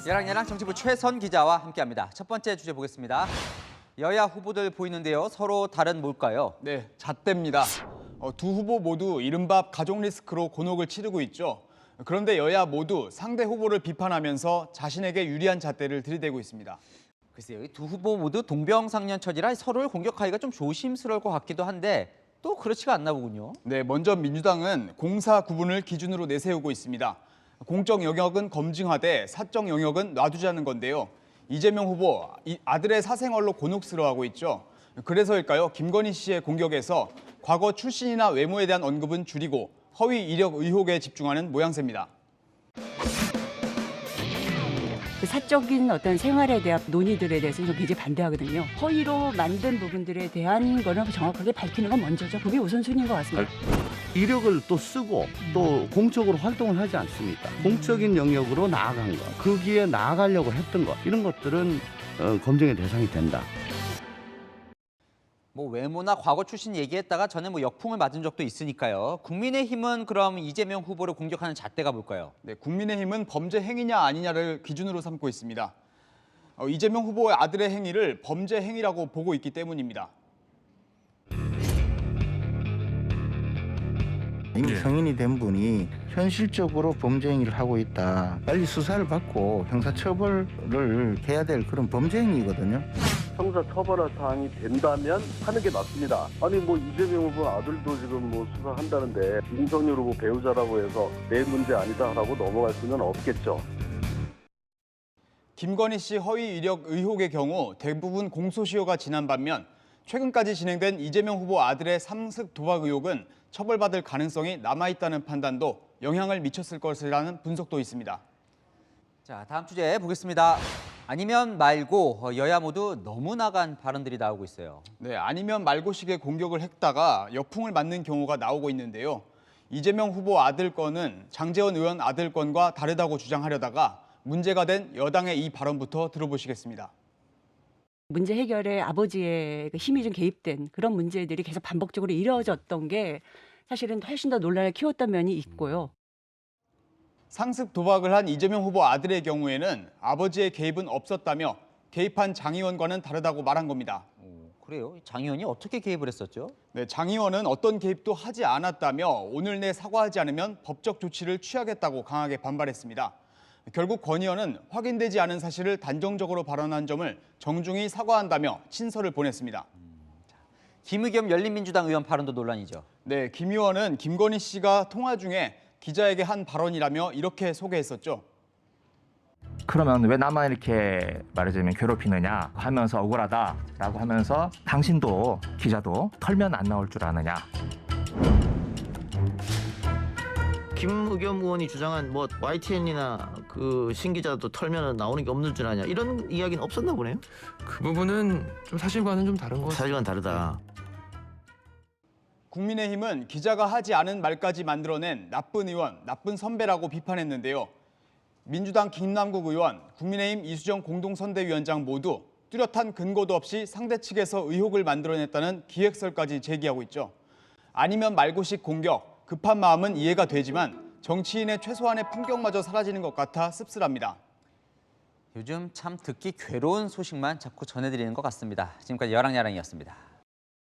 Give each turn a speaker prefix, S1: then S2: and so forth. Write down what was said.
S1: 야랑야랑 정치부 최선 기자와 함께합니다. 첫 번째 주제 보겠습니다. 여야 후보들 보이는데요. 서로 다른 뭘까요?
S2: 네, 잣대입니다. 두 후보 모두 이른바 가족 리스크로 곤혹을 치르고 있죠. 그런데 여야 모두 상대 후보를 비판하면서 자신에게 유리한 잣대를 들이대고 있습니다.
S1: 글쎄요, 이 두 후보 모두 동병상련처지라 서로를 공격하기가 좀 조심스러울 것 같기도 한데 또 그렇지가 않나 보군요.
S2: 네, 먼저 민주당은 공사 구분을 기준으로 내세우고 있습니다. 공적 영역은 검증하되 사적 영역은 놔두자는 건데요. 이재명 후보 아들의 사생활로 곤혹스러워하고 있죠. 그래서일까요? 김건희 씨의 공격에서 과거 출신이나 외모에 대한 언급은 줄이고 허위 이력 의혹에 집중하는 모양새입니다.
S3: 사적인 어떤 생활에 대한 논의들에 대해서는 좀 굉장히 반대하거든요. 허위로 만든 부분들에 대한 거는 정확하게 밝히는 건 먼저죠. 그게 우선순위인 것 같습니다.
S4: 이력을 또 쓰고 또 공적으로 활동을 하지 않습니까? 공적인 영역으로 나아간 것, 거기에 나아가려고 했던 것, 이런 것들은 검증의 대상이 된다.
S1: 뭐 외모나 과거 출신 얘기했다가 전에 뭐 역풍을 맞은 적도 있으니까요. 국민의힘은 그럼 이재명 후보를 공격하는 잣대가 뭘까요?
S2: 네, 국민의힘은 범죄 행위냐 아니냐를 기준으로 삼고 있습니다. 이재명 후보의 아들의 행위를 범죄 행위라고 보고 있기 때문입니다.
S5: 이미 성인이 된 분이 현실적으로 범죄 행위를 하고 있다. 빨리 수사를 받고 형사처벌을 해야 될 그런 범죄 행위거든요.
S6: 형사처벌 사항이 된다면 하는 게 맞습니다. 아니 뭐 이재명 후보 아들도 지금 뭐 수사한다는데 윤석열 후보 배우자라고 해서 내 문제 아니다라고 넘어갈 수는 없겠죠.
S2: 김건희 씨 허위 이력 의혹의 경우 대부분 공소시효가 지난 반면 최근까지 진행된 이재명 후보 아들의 삼습 도박 의혹은 처벌받을 가능성이 남아있다는 판단도 영향을 미쳤을 것이라는 분석도 있습니다.
S1: 자, 다음 주제 보겠습니다. 아니면 말고 여야 모두 너무 나간 발언들이 나오고 있어요.
S2: 네, 아니면 말고식의 공격을 했다가 역풍을 맞는 경우가 나오고 있는데요. 이재명 후보 아들 건은 장제원 의원 아들 건과 다르다고 주장하려다가 문제가 된 여당의 이 발언부터 들어보시겠습니다.
S3: 문제 해결에 아버지의 힘이 좀 개입된 그런 문제들이 계속 반복적으로 이뤄졌던 게 사실은 훨씬 더 논란을 키웠던 면이 있고요.
S2: 상습 도박을 한 이재명 후보 아들의 경우에는 아버지의 개입은 없었다며 개입한 장 의원과는 다르다고 말한 겁니다.
S1: 그래요? 장 의원이 어떻게 개입을 했었죠?
S2: 네, 장 의원은 어떤 개입도 하지 않았다며 오늘 내 사과하지 않으면 법적 조치를 취하겠다고 강하게 반발했습니다. 결국 권 의원은 확인되지 않은 사실을 단정적으로 발언한 점을 정중히 사과한다며 친서를 보냈습니다.
S1: 김의겸 열린민주당 의원 발언도 논란이죠.
S2: 네, 김 의원은 김건희 씨가 통화 중에 기자에게 한 발언이라며 이렇게 소개했었죠.
S7: 그러면 왜 나만 이렇게 말하자면 괴롭히느냐 하면서 억울하다라고 하면서 당신도 기자도 털면 안 나올 줄 아느냐.
S8: 김의겸 의원이 주장한 뭐 YTN이나 그 신기자도 털면 나오는 게 없는 줄 아냐 이런 이야기는 없었나 보네요.
S9: 그 부분은 좀 사실과는 좀 다른 것 같아요.
S8: 사실과는 다르다.
S2: 국민의힘은 기자가 하지 않은 말까지 만들어낸 나쁜 의원, 나쁜 선배라고 비판했는데요. 민주당 김남국 의원, 국민의힘 이수정 공동선대위원장 모두 뚜렷한 근거도 없이 상대 측에서 의혹을 만들어냈다는 기획설까지 제기하고 있죠. 아니면 말고식 공격, 급한 마음은 이해가 되지만 정치인의 최소한의 품격마저 사라지는 것 같아 씁쓸합니다.
S1: 요즘 참 듣기 괴로운 소식만 자꾸 전해드리는 것 같습니다. 지금까지 여랑야랑이었습니다.